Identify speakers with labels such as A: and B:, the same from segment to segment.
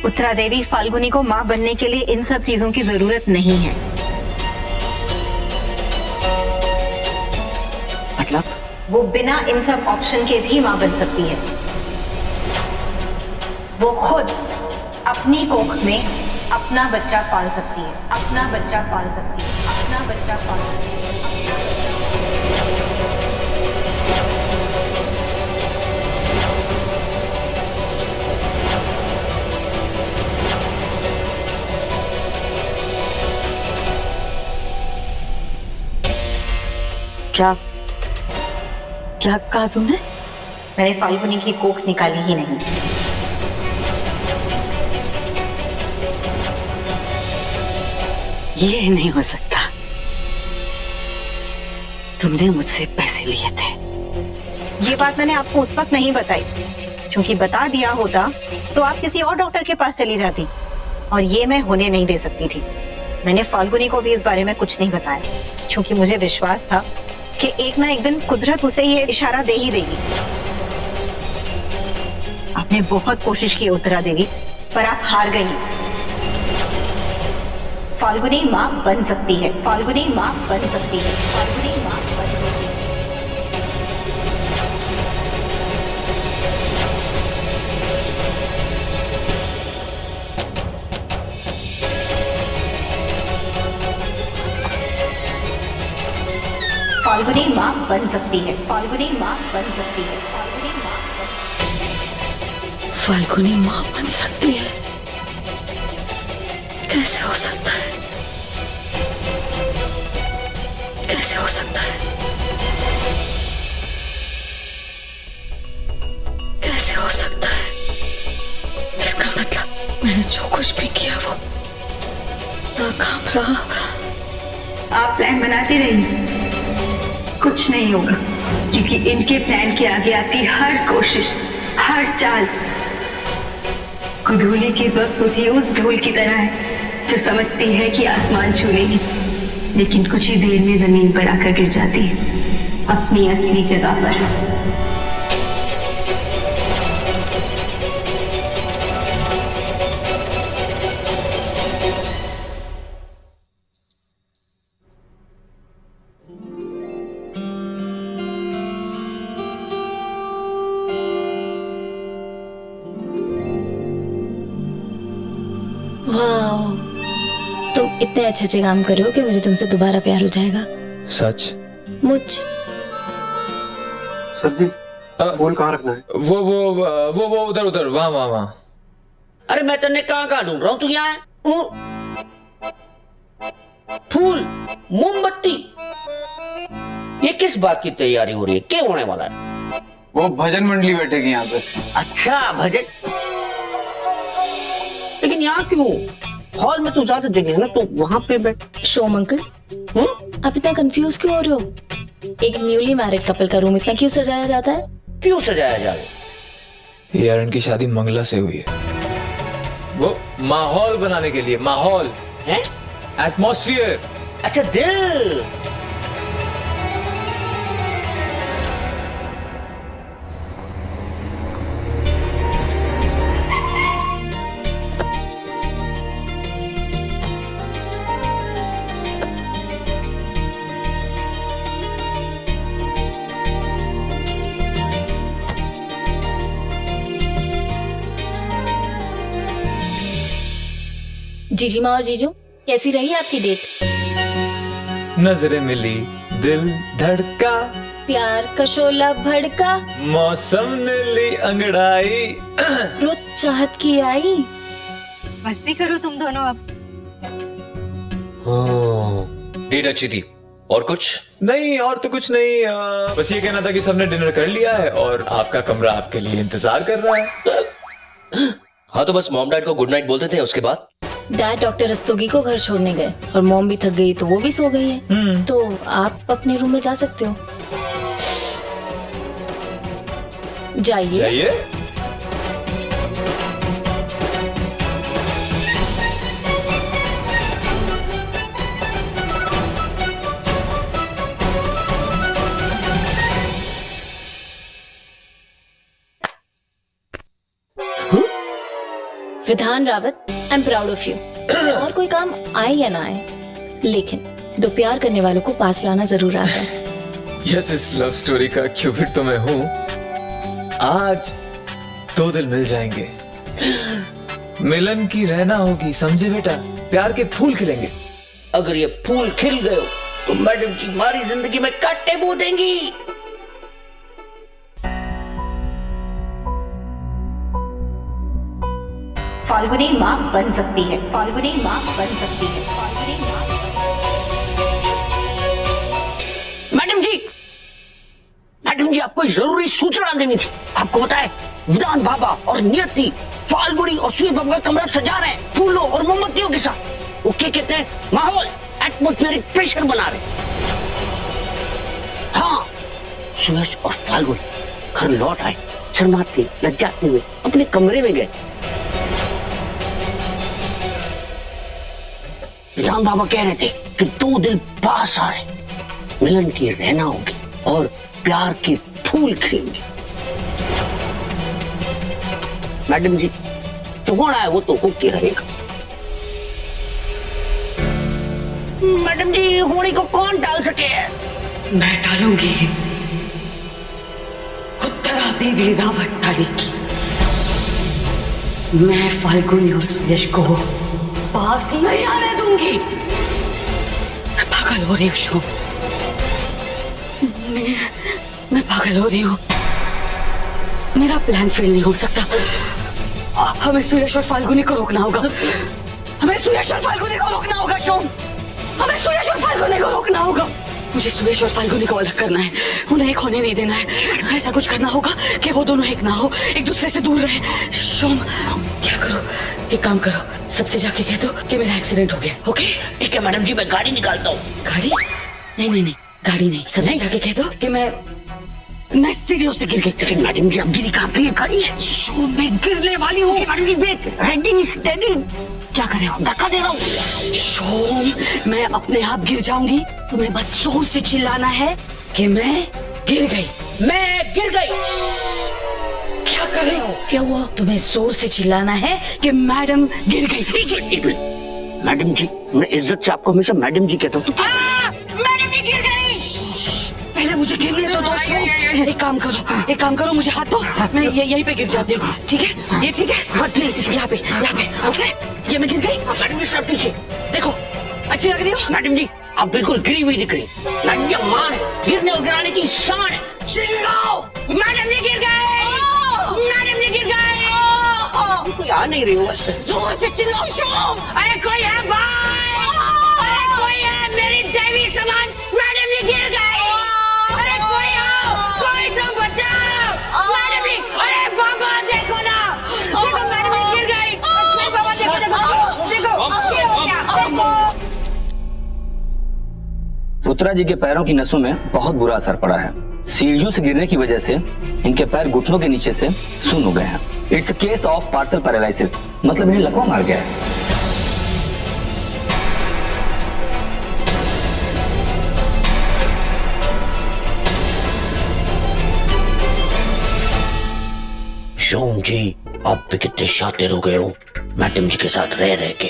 A: उत्तरा देवी, फाल्गुनी को माँ बनने के लिए इन सब चीजों की जरूरत नहीं है।
B: मतलब?
A: वो बिना इन सब ऑप्शन के भी माँ बन सकती है। वो खुद अपनी कोख में अपना बच्चा पाल सकती है, अपना बच्चा पाल सकती है, अपना बच्चा पाल सकती है।
B: क्या क्या कहा तुमने?
A: मैंने फाल्गुनी की कोख निकाली ही नहीं।
B: ये नहीं हो सकता। तुमने मुझसे पैसे लिए थे।
A: ये बात मैंने आपको उस वक्त नहीं बताई, क्योंकि बता दिया होता तो आप किसी और डॉक्टर के पास चली जाती, और ये मैं होने नहीं दे सकती थी। मैंने फाल्गुनी को भी इस बारे में कुछ नहीं बताया, क्योंकि मुझे विश्वास था कि एक ना एक दिन कुदरत उसे ये इशारा दे ही देगी। आपने बहुत कोशिश की उत्तरा देवी, पर आप हार गई। फाल्गुनी माँ बन सकती है, फाल्गुनी माँ बन सकती है, फाल्गुनी माँ बन सकती है। फाल्गुनी माँ बन सकती है, फाल्गुनी माँ बन सकती है, फाल्गुनी माँ बन सकती है।
B: फाल्गुनी माँ बन सकती है? कैसे हो सकता है? कैसे हो सकता है? कैसे हो सकता है? इसका मतलब मैंने जो कुछ भी किया वो नाकाम रहा।
C: आप प्लान बनाती रहिए, कुछ नहीं होगा, क्योंकि इनके प्लान के आगे आपकी हर कोशिश, हर चाल कुधूली के वक्त होती उस धूल की तरह है जो समझती है कि आसमान छू लेगी, लेकिन कुछ ही देर में जमीन पर आकर गिर जाती है अपनी असली जगह पर।
D: वाह, तुम इतने अच्छे अच्छे काम कर रहे हो कि मुझे तुमसे दोबारा प्यार हो जाएगा।
E: सच?
D: मुझ
F: सर जी, फूल कहाँ रखना है?
E: वो उधर उधर, वहाँ वहाँ वहाँ।
G: अरे मैं तेने कहाँ ढूंढ रहा हूँ, तू यहाँ है? फूल, मोमबत्ती, ये किस बात की तैयारी हो रही है? क्या होने वाला है?
F: वो भजन मंडली बैठेगी यहाँ पे।
G: अच्छा, भजन। लेकिन यहाँ क्यों? हॉल में तो ज्यादा जगह है ना, तो वहां पे बैठ।
D: शोम अंकल, आप इतना कंफ्यूज क्यों हो रहे हो? एक न्यूली मैरिड कपल का रूम इतना क्यों सजाया जाता है?
G: क्यों सजाया जाए?
E: यार इनकी शादी मंगला से हुई है। वो माहौल बनाने के लिए, माहौल
G: है,
E: एटमॉस्फियर।
G: अच्छा, दिल।
D: जीजी माँ और जीजू, कैसी रही आपकी डेट?
E: नजरें मिली, दिल धड़का,
D: प्यार का शोला भड़का,
E: मौसम ने ली अंगड़ाई,
D: रुत चाहत की आई।
A: बस भी करो तुम दोनों अब।
H: डेट अच्छी थी, और कुछ
E: नहीं, और तो कुछ नहीं। बस ये कहना था कि सबने डिनर कर लिया है और आपका कमरा आपके लिए इंतजार कर रहा है।
H: हाँ, तो बस मॉम डैड को गुड नाइट बोलते थे, उसके बाद
D: डैड डॉक्टर रस्तोगी को घर छोड़ने गए और मॉम भी थक गई तो वो भी सो गई है। तो आप अपने रूम में जा सकते हो। जाइए।
E: जाइए।
D: विधान Rawat, I am proud of you. और कोई काम आए या ना आए, लेकिन दो प्यार करने वालों को पास लाना जरूर आता है।
E: यस, इस लव स्टोरी का क्यूपिड तो मैं हूँ। आज दो दिल मिल जाएंगे, मिलन की रहना होगी, समझे बेटा? प्यार के फूल खिलेंगे।
G: अगर ये फूल खिल गए हो, तो मैडम जी हमारी जिंदगी में कांटे बो देंगी।
A: फाल्गुनी माँ बन सकती है, फाल्गुनी माँ बन सकती है, फाल्गुनी माँ बन सकती
G: मैडम जी आपको जरूरी सूचना देनी थी। आपको पता है, विधान बाबा और नियति फाल्गुनी और सूर्य बाबा का कमरा सजा रहे हैं फूलों और मोमबत्तियों के साथ। वो क्या कहते हैं, माहौल, एटमॉस्फेरिक प्रेशर बना रहे। हाँ, सुयश और फाल्गुनी घर लौट आए, शर्माते लज्जाते हुए अपने कमरे में गए। विधान बाबा कह रहे थे कि दो दिल पास आ रहे, मिलन की रहना होगी और प्यार के फूल खिलेंगे। मैडम जी, जो होना है वो तो होके रहेगा। मैडम जी, होली को कौन डाल सके?
B: मैं डालूंगी, उत्तरा देवी रावत डालेगी। मैं फाल्गुनी और सुयश को पास नहीं आने दूंगी। मैं पागल हो रही हूँ, मैं पागल हो रही हूँ। मेरा प्लान फेल नहीं हो सकता। हमें सुयश और फाल्गुनी को रोकना होगा। हमें सुयश और फाल्गुनी को रोकना होगा शोम। हमें सुयश और फाल्गुनी को रोकना होगा। मुझे सुयश और फाल्गुनी को अलग करना है, उन्हें एक होने नहीं देना है। ऐसा कुछ करना होगा कि वो दोनों एक ना हो, एक दूसरे से दूर रहे। शोम, क्या करो? एक काम करो, सबसे जाके कह दो कि मेरा एक्सीडेंट हो गया। ओके?
G: ठीक है मैडम जी, मैं गाड़ी निकालता हूँ।
B: गाड़ी? नहीं, गाड़ी नहीं। सबसे जाके कह दो कि मैं सीढ़ियों से गिर गई।
G: लेकिन मैडम जी, अब गिरी कहाँ पे? गाड़ी है।
B: शो, मैं गिरने वाली हूँ।
G: मैडम जी वेट, रेडी स्टेडी।
B: क्या कर रहे हो?
G: धक्का दे रहा हूँ।
B: शोम, मैं अपने आप गिर जाऊंगी। तुम्हें बस जोर से चिल्लाना है कि मैं गिर गई।
G: मैं गिर गई।
B: क्या कर रहे हो?
G: क्या हुआ?
B: तुम्हें जोर से चिल्लाना है कि मैडम गिर गई।
G: एक मिनट। मैडम जी, मैं इज्जत से आपको हमेशा मैडम जी कहता हूँ। मैडम जी गिर गई।
B: पहले मुझे गिरने दो शोम। एक काम करो, मुझे हाथ दो। मैं यहीं पे गिर जाती हूँ। ठीक है? ये ठीक है? हट नहीं, यहाँ पे। ओके? ये मैं गिर गई।
G: मैडम जी सब पीछे
B: देखो, अच्छी लग रही हो?
G: मैडम जी, आप बिल्कुल गिरी हुई दिख रही। मैडम जी, मान गिरने और गिराने की शान है।
B: चिल्लाओ।
G: मैडम जी गिर गए। मैडम जी गिर गए। कोई आ नहीं रही हो।
B: जोर से चिल्लाओ शोम।
G: अरे कोई है भाई? अरे कोई है? मेरी देवी समान मैडम जी गिर गई। अरे कोई आओ, कोई तो बचाओ। मैडम जी, अरे बाबा देखो ना, देखो मैडम जी गिर गई। अरे बाबा देखो, ये हो गया, देखो।
I: उत्तरा जी के पैरों की नसों में बहुत बुरा असर पड़ा है। सीढ़ियों से गिरने की वजह से इनके पैर घुटनों के नीचे से सुन्न हो गए हैं। It's a case of parcel paralysis, मतलब इन्हें लकवा मार गया है।
G: शोम जी, आप भी कितने शातिर हो गए हो। मैडम जी के साथ रह के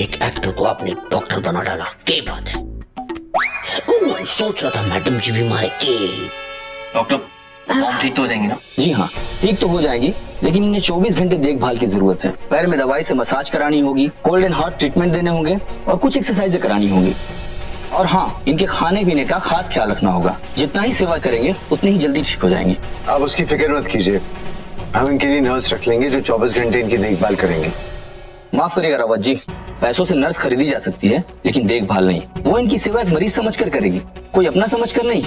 G: एक एक्टर को आपने डॉक्टर बना डाला। क्या बात है? सोच रहा था मैडम जी भी मारे के।
I: डॉक्टर, मॉम ठीक तो हो जाएंगी ना? जी हाँ, ठीक तो हो जाएंगी, लेकिन इन्हें 24 घंटे देखभाल की जरूरत है। पैर में दवाई से मसाज करानी होगी, कोल्ड एंड हॉट ट्रीटमेंट देने होंगे और कुछ एक्सरसाइजें करानी होंगी। और हाँ, इनके खाने पीने का खास ख्याल रखना होगा। जितना ही सेवा करेंगे उतनी ही जल्दी ठीक हो जाएंगे।
F: आप उसकी फिक्र मत कीजिए, हम इनके लिए नर्स रख लेंगे जो 24 घंटे इनकी देखभाल करेंगे।
I: माफ करिएगा रावत जी, पैसों से नर्स खरीदी जा सकती है, लेकिन देखभाल नहीं। वो इनकी सेवा एक मरीज समझकर करेगी, कोई अपना समझकर नहीं।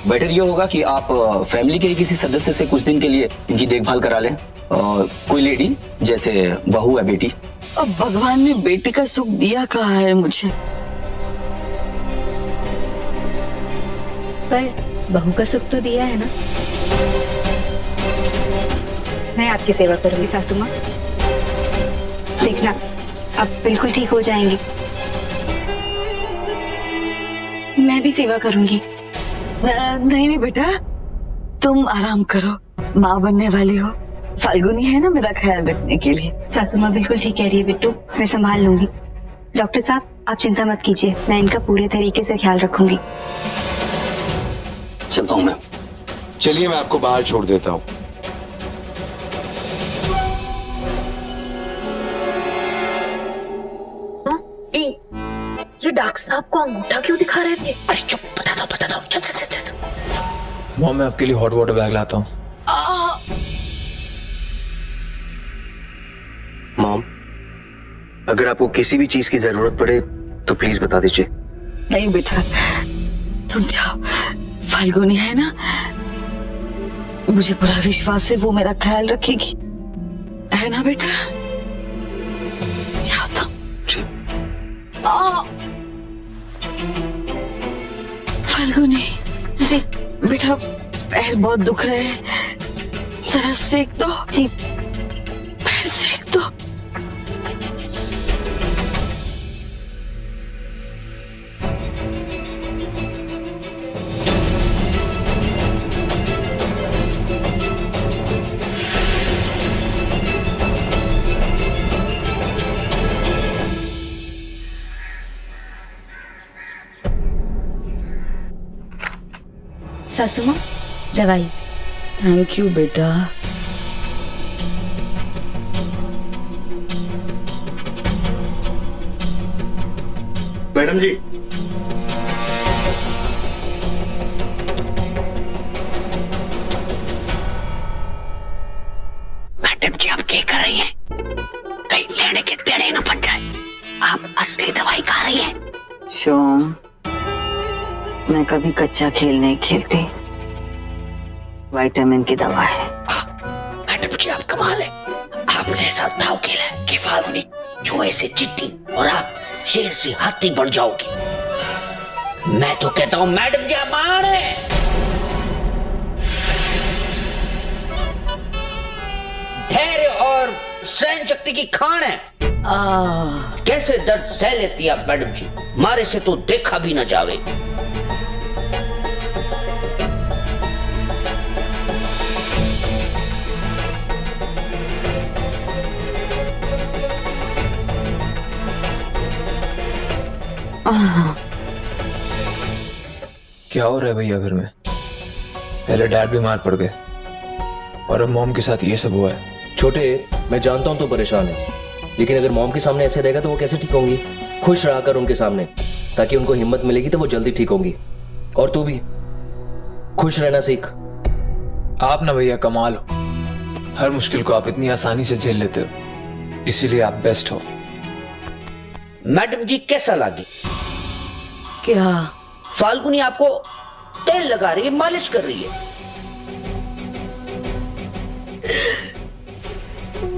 I: बेटर ये होगा कि आप फैमिली के ही किसी सदस्य से कुछ दिन के लिए इनकी देखभाल करा लें। कोई लेडी, जैसे बहू या बेटी।
B: अब भगवान ने बेटी का सुख दिया कहा है मुझे।
A: पर बहू का सुख तो दिया है ना। मैं आपकी सेवा करूंगी सासू माँ, देखना अब बिल्कुल ठीक हो जाएंगी। मैं भी सेवा करूंगी।
B: नहीं बेटा, तुम आराम करो, माँ बनने वाली हो, फाल्गुनी है ना मेरा ख्याल रखने के लिए।
C: सासू माँ बिल्कुल ठीक कह रही है बिट्टू, मैं संभाल लूंगी। डॉक्टर साहब आप चिंता मत कीजिए, मैं इनका पूरे तरीके से ख्याल रखूंगी।
I: चलता हूँ मैं।
F: चलिए मैं आपको बाहर छोड़ देता हूँ।
A: ये डॉक्टर साहब को अंगूठा क्यों दिखा रहे थे?
H: अरे चुप, बता दो। चल।
E: मॉम मैं आपके लिए हॉट वाटर बैग लाता हूँ।
I: मॉम, अगर आपको किसी भी चीज की जरूरत पड़े तो प्लीज बता दीजिए।
B: नहीं बेटा, तुम जाओ। फाल्गुनी है ना, मुझे पूरा विश्वास है वो मेरा ख्याल रखेगी, है ना बेटा? जाओ तुम। फाल्गुनी
A: जी
B: बेटा, पैर बहुत दुख रहे हैं, जरा सेक दो।
A: जी
B: पैर सेक दो।
D: सासू माँ, दवाई।
B: थैंक यू बेटा।
F: मैडम जी,
G: मैडम जी आप क्या कर रही हैं? कहीं लेने के तेड़े न बन जाए। आप असली दवाई खा रही हैं।
B: शोम, मैं कभी कच्चा खेल नहीं खेलती, विटामिन की दवा है।
G: मैडम जी आप कमाल है। आपने ऐसा दाव खेला है कि फाल्गुनी चूहे से चिट्टी और आप शेर से हाथी बन जाओगी। मैं तो कहता हूँ मैडम जी आप महान है। धैर्य और सहन शक्ति की खान है। कैसे दर्द सह लेती है आप मैडम जी, मारे से तो देखा भी न जावे।
E: क्या हो रहा है भैया घर में? पहले डैड बीमार पड़ गए और अब मॉम के साथ ये सब हुआ है।
H: छोटे, मैं जानता हूँ तो परेशान है, लेकिन अगर मॉम के सामने ऐसे रहेगा तो वो कैसे ठीक होंगी? खुश रहा कर उनके सामने, ताकि उनको हिम्मत मिलेगी तो वो जल्दी ठीक होंगी। और तू भी खुश रहना सीख।
E: आप ना भैया कमाल हो, हर मुश्किल को आप इतनी आसानी से झेल लेते हो, इसीलिए आप बेस्ट हो।
G: मैडम जी कैसा लगे?
B: क्या?
G: फाल्गुनी आपको तेल लगा रही है, मालिश कर रही है।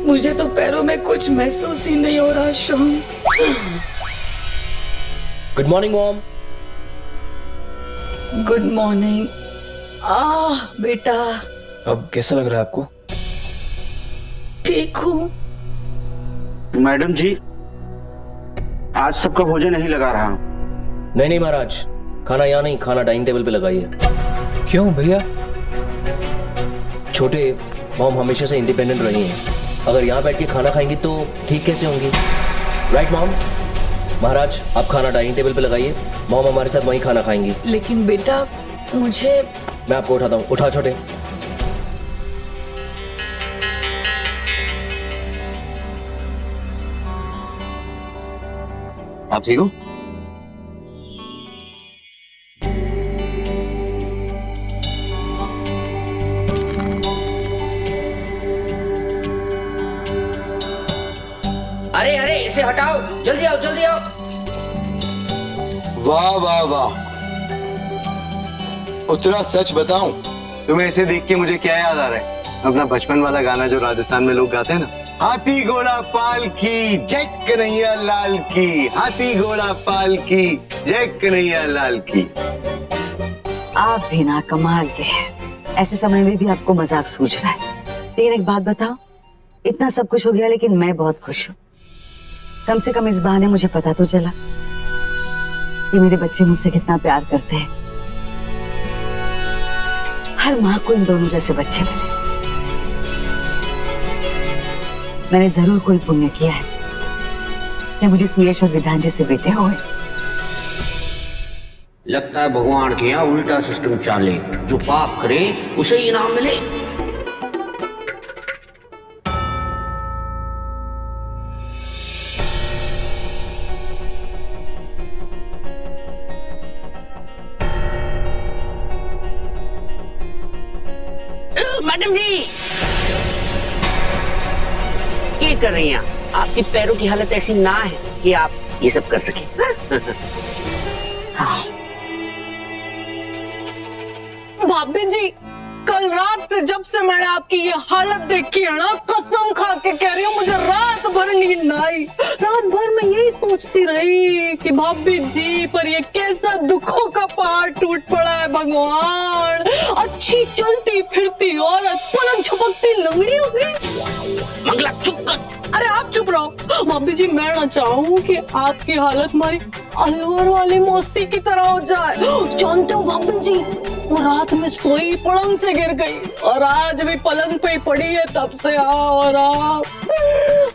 B: मुझे तो पैरों में कुछ महसूस ही नहीं हो रहा Shome.
H: Good morning mom.
B: Good morning. बेटा
E: अब कैसा लग रहा है आपको?
B: ठीक हूँ।
F: मैडम जी आज सबका भोजन नहीं लगा रहा।
H: नहीं महाराज, खाना यहाँ नहीं, खाना डाइनिंग टेबल पे लगाइए।
E: क्यों भैया?
H: छोटे, मॉम हमेशा से इंडिपेंडेंट रही हैं, अगर यहाँ बैठ के खाना खाएंगी तो ठीक कैसे होंगी? Right mom? महाराज आप खाना डाइनिंग टेबल पे लगाइए, मॉम हमारे साथ वहीं खाना खाएंगी।
B: लेकिन बेटा मुझे।
H: मैं आपको उठाता हूँ, उठा छोटे।
I: आप ठीक हो?
G: अरे अरे इसे हटाओ, जल्दी आओ जल्दी आओ।
F: वाह वाह वाह, उतरा सच बताऊं, तुम्हें इसे देख के मुझे क्या याद आ रहा है? अपना बचपन वाला गाना जो राजस्थान में लोग गाते हैं ना, हाथी घोड़ा पाल की जय कन्हैया लाल की, हाथी घोड़ा पाल की जय कन्हैया लाल की।
B: आप भी ना कमाल के हैं, ऐसे समय में भी आपको मजाक सूझ रहा है। लेकिन एक बात बताओ, इतना सब कुछ हो गया लेकिन मैं बहुत खुश हूँ। कम से कम इस बहाने मुझे पता तो चला कि मेरे बच्चे मुझसे कितना प्यार करते हैं। हर माँ को इन दोनों जैसे बच्चे मिले। मैंने जरूर कोई पुण्य किया है या मुझे सुयश और विधान जैसे बेटे हुए।
J: लगता है भगवान के यहाँ उल्टा सिस्टम चाले, जो पाप करे उसे इनाम मिले। मैडम जी ये कर रही हैं? आपकी पैरों की हालत ऐसी ना है कि आप ये सब कर सके।
G: भाभी जी, कल रात से जब से मैंने आपकी ये हालत देखी है ना, कसम खा के कह रही हूँ मुझे रात भर नींद ना आई। रात भर मैं यही सोचती रही कि भाभी जी पर ये कैसा दुखों का पहाड़ टूट पड़ा है भगवान। अच्छी चलती फिरती औरत पलक झपकती लंगड़ी हो गई।
J: मंगला चुप कर।
G: अरे आप चुप रहो। भाभी जी मैं ना चाहूँ कि आपकी हालत हमारी अलवर वाली मौसी की तरह हो जाए। जानते हो भाभी जी, वो रात में सोई पलंग से गिर गई और आज भी पलंग पे ही पड़ी है तब से। और आप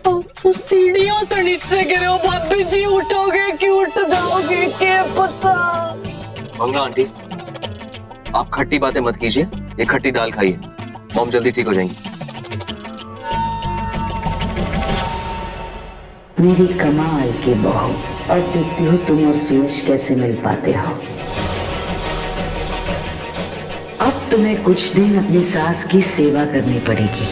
G: तो सीढ़ियों से नीचे गिरे हो भाभी जी, उठोगे कि उठ जाओगे क्या पता।
H: मंगला आंटी, आप खट्टी बातें मत कीजिए, ये खट्टी दाल खाइए, मॉम जल्दी ठीक हो जाएंगी।
B: मेरी कमाल की बहू, और देखती हो तुम और सुयश कैसे मिल पाते हो। अब तुम्हें कुछ दिन अपनी सास की सेवा करनी पड़ेगी।